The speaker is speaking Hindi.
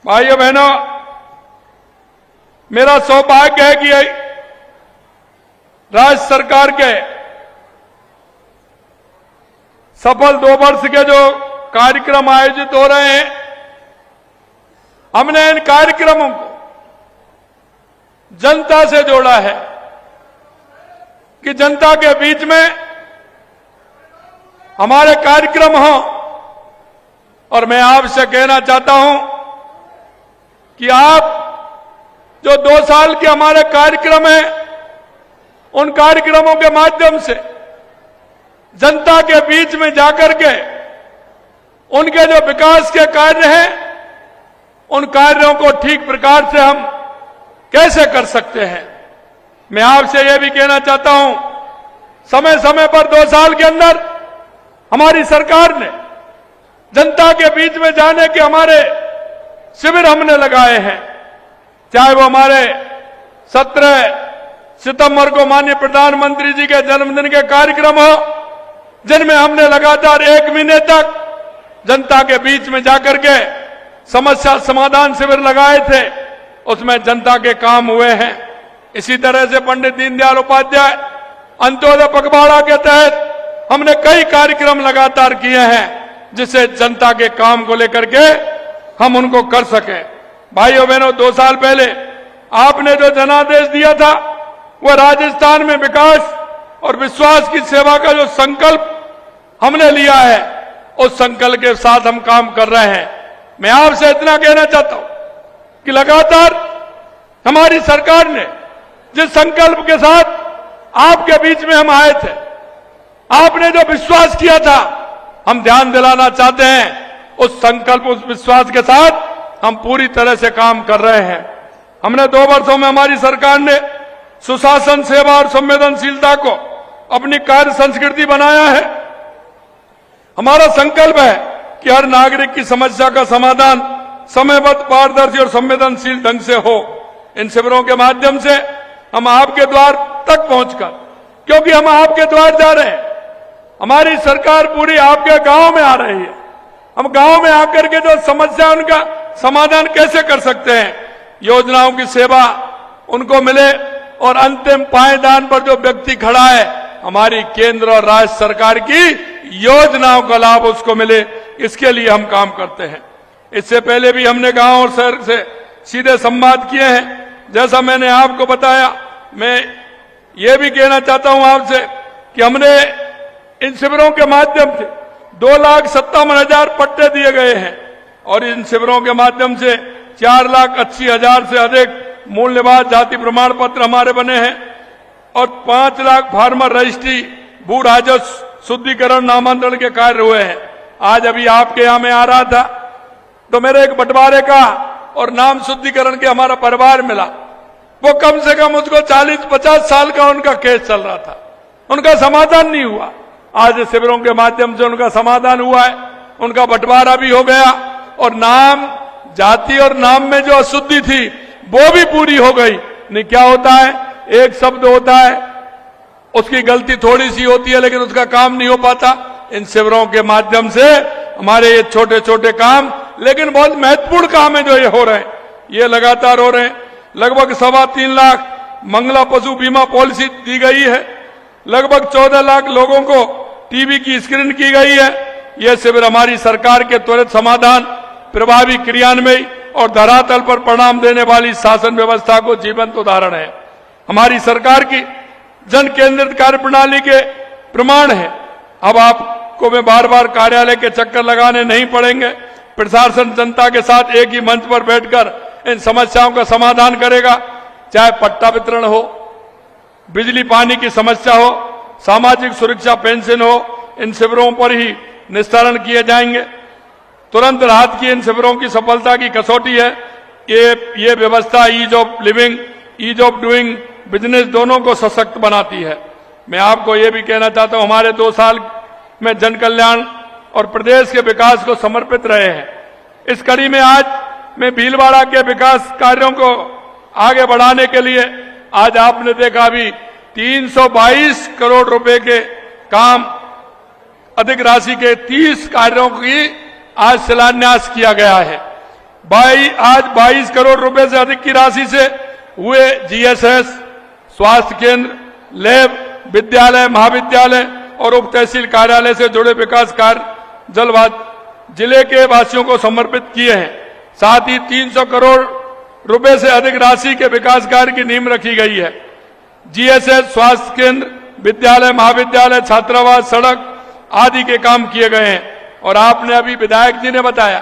भाइयों बहनों, मेरा सौभाग्य है कि राज्य सरकार के सफल 2 वर्ष के जो कार्यक्रम आयोजित हो रहे हैं, हमने इन कार्यक्रमों को जनता से जोड़ा है कि जनता के बीच में हमारे कार्यक्रम हों। और मैं आपसे कहना चाहता हूं कि आप जो 2 साल के हमारे कार्यक्रम हैं, उन कार्यक्रमों के माध्यम से जनता के बीच में जाकर के उनके जो विकास के कार्य हैं, उन कार्यों को ठीक प्रकार से हम कैसे कर सकते हैं। मैं आपसे यह भी कहना चाहता हूं, समय समय पर 2 साल के अंदर हमारी सरकार ने जनता के बीच में जाने के हमारे शिविर हमने लगाए हैं। चाहे वो हमारे 17 सितंबर को माननीय प्रधानमंत्री जी के जन्मदिन के कार्यक्रम हो, जिनमें हमने लगातार 1 महीने तक जनता के बीच में जाकर के समस्या समाधान शिविर लगाए थे, उसमें जनता के काम हुए हैं। इसी तरह से पंडित दीनदयाल उपाध्याय अंत्योदय पखवाड़ा के तहत हमने कई कार्यक्रम लगातार किए हैं, जिससे जनता के काम को लेकर के हम उनको कर सकें। भाइयों बहनों, 2 साल पहले आपने जो जनादेश दिया था, वह राजस्थान में विकास और विश्वास की सेवा का जो संकल्प हमने लिया है, उस संकल्प के साथ हम काम कर रहे हैं। मैं आपसे इतना कहना चाहता हूं कि लगातार हमारी सरकार ने जिस संकल्प के साथ आपके बीच में हम आए थे, आपने जो विश्वास किया था, हम ध्यान दिलाना चाहते हैं, उस संकल्प उस विश्वास के साथ हम पूरी तरह से काम कर रहे हैं। हमने 2 वर्षों में हमारी सरकार ने सुशासन, सेवा और संवेदनशीलता को अपनी कार्य संस्कृति बनाया है। हमारा संकल्प है कि हर नागरिक की समस्या का समाधान समयबद्ध, पारदर्शी और संवेदनशील ढंग से हो। इन शिविरों के माध्यम से हम आपके द्वार तक पहुंचकर, क्योंकि हम आपके द्वार जा रहे हैं, हमारी सरकार पूरी आपके गांव में आ रही है, हम गांव में आकर के जो समस्या उनका समाधान कैसे कर सकते हैं, योजनाओं की सेवा उनको मिले और अंतिम पायदान पर जो व्यक्ति खड़ा है, हमारी केंद्र और राज्य सरकार की योजनाओं का लाभ उसको मिले, इसके लिए हम काम करते हैं। इससे पहले भी हमने गांव और शहर से सीधे संवाद किए हैं। जैसा मैंने आपको बताया, मैं ये भी कहना चाहता हूं आपसे कि हमने इन शिविरों के माध्यम से 2,57,000 पट्टे दिए गए हैं और इन शिविरों के माध्यम से 4,80,000 से अधिक मूल्यवान जाति प्रमाण पत्र हमारे बने हैं और 5 लाख फार्मर रजिस्ट्री, भू राजस्व शुद्धिकरण, नामांतरण के कार्य हुए हैं। आज अभी आपके यहां में आ रहा था तो मेरे एक बंटवारे का और नाम शुद्धिकरण के हमारा परिवार मिला। वो कम से कम उसको 40-50 साल का उनका केस चल रहा था, उनका समाधान नहीं हुआ। आज शिविरों के माध्यम से उनका समाधान हुआ है, उनका बंटवारा भी हो गया और नाम, जाति और नाम में जो अशुद्धि थी वो भी पूरी हो गई। नहीं, क्या होता है, एक शब्द होता है, उसकी गलती थोड़ी सी होती है लेकिन उसका काम नहीं हो पाता। इन शिविरों के माध्यम से हमारे ये छोटे छोटे काम, लेकिन बहुत महत्वपूर्ण काम है जो ये हो रहे हैं, ये लगातार हो रहे हैं। लगभग 3.25 लाख मंगला पशु बीमा पॉलिसी दी गई है, लगभग 14 लाख लोगों को टीबी की स्क्रीनिंग की गई है। यह शिविर हमारी सरकार के त्वरित समाधान, प्रभावी क्रियान्वयन और धरातल पर परिणाम देने वाली शासन व्यवस्था को जीवंत उदाहरण है। हमारी सरकार की जन केंद्रित कार्य प्रणाली के प्रमाण है। अब आपको मैं बार बार कार्यालय के चक्कर लगाने नहीं पड़ेंगे। प्रशासन जनता के साथ एक ही मंच पर बैठकर इन समस्याओं का समाधान करेगा। चाहे पट्टा वितरण हो, बिजली पानी की समस्या हो, सामाजिक सुरक्षा पेंशन हो, इन शिविरों पर ही निस्तारण किए जाएंगे। तुरंत राहत की इन शिविरों की सफलता की कसौटी है ये व्यवस्था ease of living, ease of doing business दोनों को सशक्त बनाती है। मैं आपको ये भी कहना चाहता हूं, हमारे 2 साल में जन कल्याण और प्रदेश के विकास को समर्पित रहे हैं। इस कड़ी में आज मैं भीलवाड़ा के विकास कार्यों को आगे बढ़ाने के लिए, आज आपने देखा अभी 322 करोड़ रुपए के काम, अधिक राशि के 30 कार्यों की आज शिलान्यास किया गया है। आज 22 करोड़ रुपए से अधिक की राशि से हुए जीएसएस, स्वास्थ्य केंद्र, लैब, विद्यालय, महाविद्यालय और उप तहसील कार्यालय से जुड़े विकास कार्य जल्द जिले के वासियों को समर्पित किए हैं। साथ ही 300 करोड़ रुपए से अधिक राशि के विकास कार्य की नींव रखी गई है। जीएसएस, स्वास्थ्य केंद्र, विद्यालय, महाविद्यालय, छात्रावास, सड़क आदि के काम किए गए हैं। और आपने अभी विधायक जी ने बताया